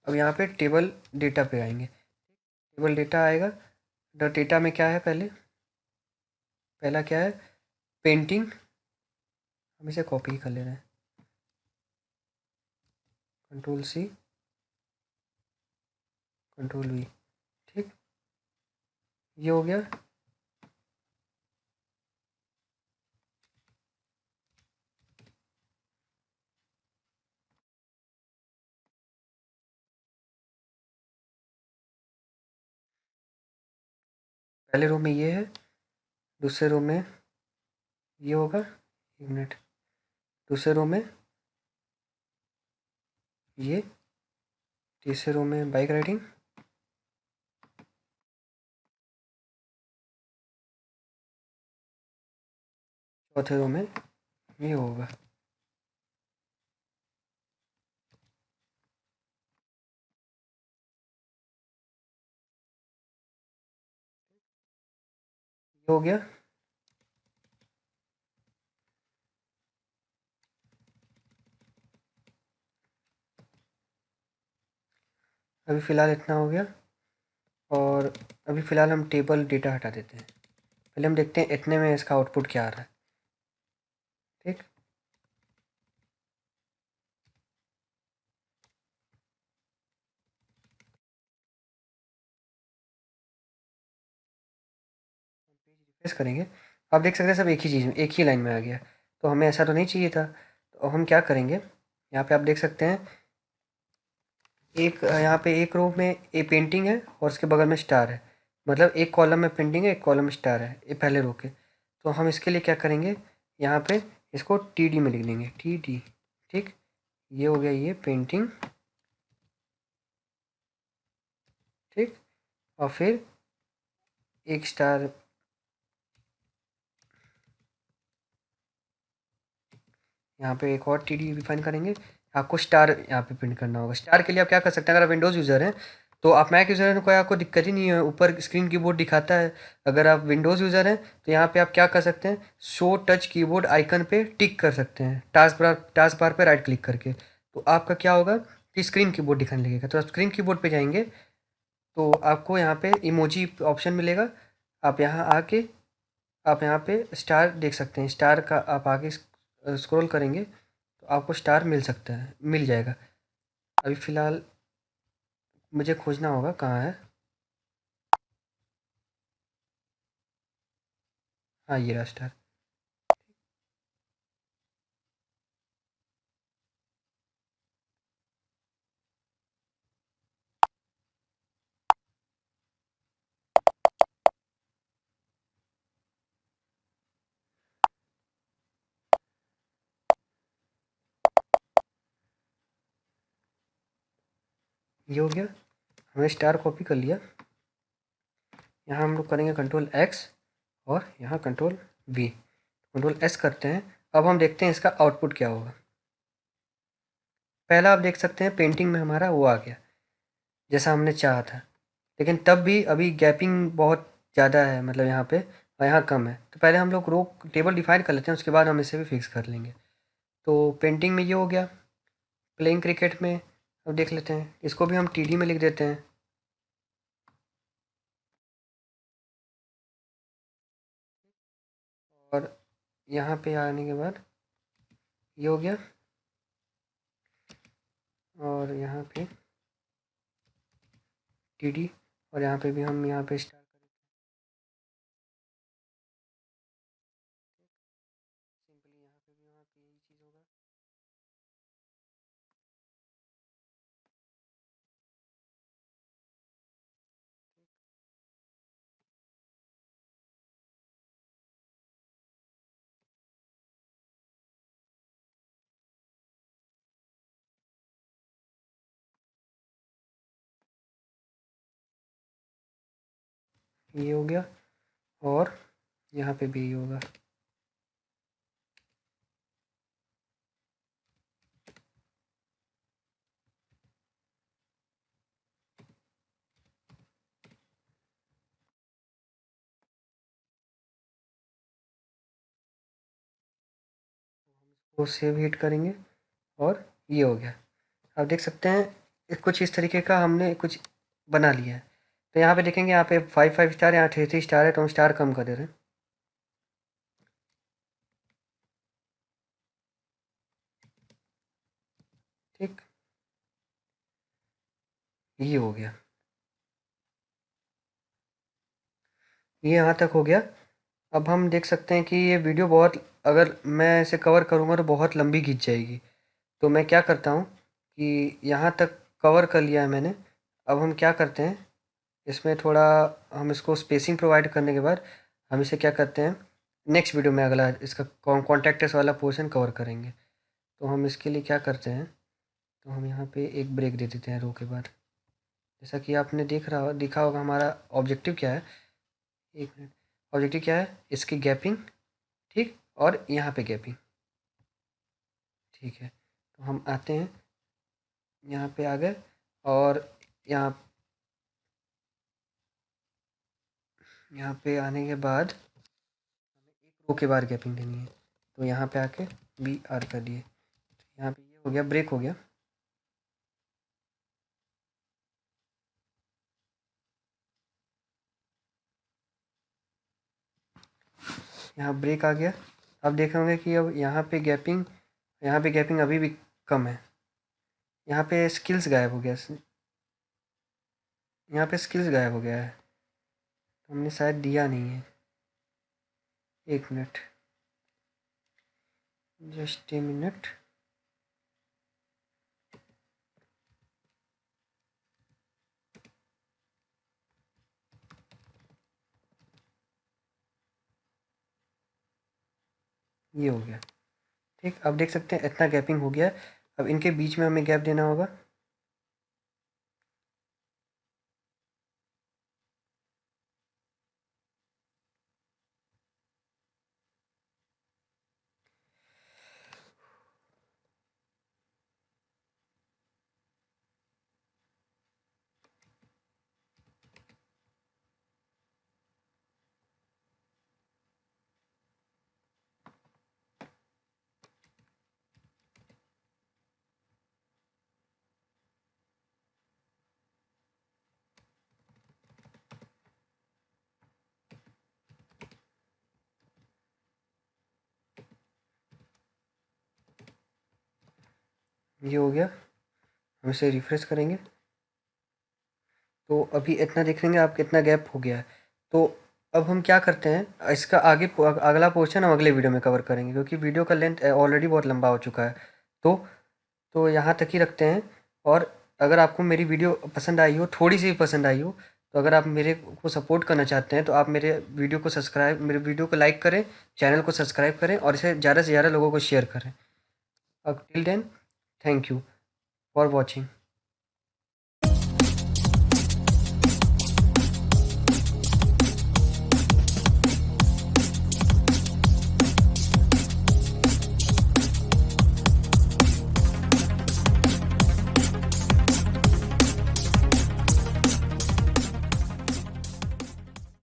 अब यहाँ पे टेबल डेटा पे आएंगे। टेबल डेटा आएगा। डेटा में क्या है, पहला क्या है, पेंटिंग। हम इसे कॉपी कर ले रहे हैं, Ctrl+C, Ctrl+V, ठीक। ये हो गया। पहले रो में ये है, दूसरे रो में ये होगा, एक मिनट, दूसरे रो में ये, तीसरे रो में बाइक राइडिंग, चौथे रो में ये होगा। ये हो गया। अभी फ़िलहाल इतना हो गया। और अभी फ़िलहाल हम टेबल डेटा हटा देते हैं। पहले हम देखते हैं इतने में इसका आउटपुट क्या आ रहा है। ठीक, रिफ्रेश करेंगे, आप देख सकते हैं सब एक ही चीज़ में, एक ही लाइन में आ गया। तो हमें ऐसा तो नहीं चाहिए था। तो हम क्या करेंगे, यहाँ पे आप देख सकते हैं एक यहाँ पे एक रो में ए पेंटिंग है और उसके बगल में स्टार है। मतलब एक कॉलम में पेंटिंग है, एक कॉलम में स्टार है, ये पहले रो के। तो हम इसके लिए क्या करेंगे, यहाँ पे इसको टी डी में लिख देंगे, टी डी। ठीक, ये हो गया ये पेंटिंग। ठीक, और फिर एक स्टार, यहाँ पे एक और टी डी डिफाइन करेंगे। आपको स्टार यहाँ पे प्रिंट करना होगा। स्टार के लिए आप क्या कर सकते हैं, अगर आप विंडोज़ यूज़र हैं तो आप मैक यूज़र हैं तो कोई आपको दिक्कत ही नहीं है, ऊपर स्क्रीन कीबोर्ड दिखाता है। अगर आप विंडोज़ यूज़र हैं तो यहाँ पे आप क्या कर सकते हैं, शो टच कीबोर्ड आइकन पे टिक कर सकते हैं, टास्क बार पे राइट क्लिक करके। तो आपका क्या होगा कि स्क्रीन कीबोर्ड दिखाने लगेगा। तो आप स्क्रीन कीबोर्ड पे जाएंगे तो आपको यहाँ पे इमोजी ऑप्शन मिलेगा। आप यहाँ आके आप यहाँ पे स्टार देख सकते हैं, स्टार का आप आगे स्क्रॉल करेंगे तो आपको स्टार मिल सकता है, मिल जाएगा। अभी फ़िलहाल मुझे खोजना होगा कहाँ है। हाँ, ये रहा स्टार। ये हो गया, हमने स्टार कॉपी कर लिया। यहाँ हम लोग करेंगे कंट्रोल एक्स और यहाँ कंट्रोल वी, कंट्रोल एस करते हैं। अब हम देखते हैं इसका आउटपुट क्या होगा। पहला आप देख सकते हैं पेंटिंग में हमारा वो आ गया जैसा हमने चाहा था। लेकिन तब भी अभी गैपिंग बहुत ज़्यादा है, मतलब यहाँ पे और यहाँ कम है। तो पहले हम लोग रो टेबल डिफाइन कर लेते हैं, उसके बाद हम इसे भी फिक्स कर लेंगे। तो पेंटिंग में ये हो गया। प्लेइंग क्रिकेट में अब देख लेते हैं, इसको भी हम टी डी में लिख देते हैं। और यहाँ पे आने के बाद ये हो गया। और यहाँ पे टी डी, और यहाँ पे भी हम यहाँ पे स्टार सिंपली यहाँ पे भी यहाँ पे यही चीज़ होगा। ये हो गया और यहाँ पे भी ये होगा। वो सेव हिट करेंगे और ये हो गया। आप देख सकते हैं कुछ इस तरीके का हमने कुछ बना लिया है। तो यहाँ पे देखेंगे, यहाँ पे 5 5 स्टार, यहाँ 3 3 स्टार है, तो हम स्टार कम कर दे रहे हैं। ठीक, ये हो गया, ये यहाँ तक हो गया। अब हम देख सकते हैं कि ये वीडियो बहुत, अगर मैं इसे कवर करूँगा तो बहुत लंबी खींच जाएगी। तो मैं क्या करता हूँ कि यहाँ तक कवर कर लिया है मैंने। अब हम क्या करते हैं, इसमें थोड़ा हम इसको स्पेसिंग प्रोवाइड करने के बाद हम इसे क्या करते हैं, नेक्स्ट वीडियो में अगला इसका कॉन्टैक्टस वाला पोर्शन कवर करेंगे। तो हम इसके लिए क्या करते हैं, तो हम यहाँ पे एक ब्रेक दे देते हैं रो के बाद। जैसा कि आपने देखा होगा हमारा ऑब्जेक्टिव क्या है। एक मिनट, ऑब्जेक्टिव क्या है, इसकी गैपिंग। ठीक, और यहाँ पे गैपिंग। ठीक है, तो हम आते हैं यहाँ पे आ गए। और यहाँ यहाँ पे आने के बाद एक रो के बाद गैपिंग देनी है। तो यहाँ पे आके बी आर कर दिए। यहाँ पे ये हो गया, ब्रेक हो गया। यहाँ ब्रेक आ गया। आप देख रहे होंगे कि अब यहाँ पे गैपिंग अभी भी कम है। यहाँ पे स्किल्स गायब हो गया, यहाँ पे स्किल्स गायब हो गया है, तो हमने शायद दिया नहीं है। एक मिनट, जस्ट ए मिनट। ये हो गया, ठीक। अब देख सकते हैं इतना गैपिंग हो गया है। अब इनके बीच में हमें गैप देना होगा। ये हो गया, हम इसे रिफ्रेश करेंगे तो अभी इतना देख लेंगे आप कितना गैप हो गया है। तो अब हम क्या करते हैं, इसका अगला पोर्शन हम अगले वीडियो में कवर करेंगे, क्योंकि वीडियो का लेंथ ऑलरेडी बहुत लंबा हो चुका है। तो यहाँ तक ही रखते हैं। और अगर आपको मेरी वीडियो पसंद आई हो, थोड़ी सी भी पसंद आई हो, तो अगर आप मेरे को सपोर्ट करना चाहते हैं तो आप मेरे वीडियो को लाइक करें, चैनल को सब्सक्राइब करें और इसे ज़्यादा से ज़्यादा लोगों को शेयर करें। अब till then, thank you for watching.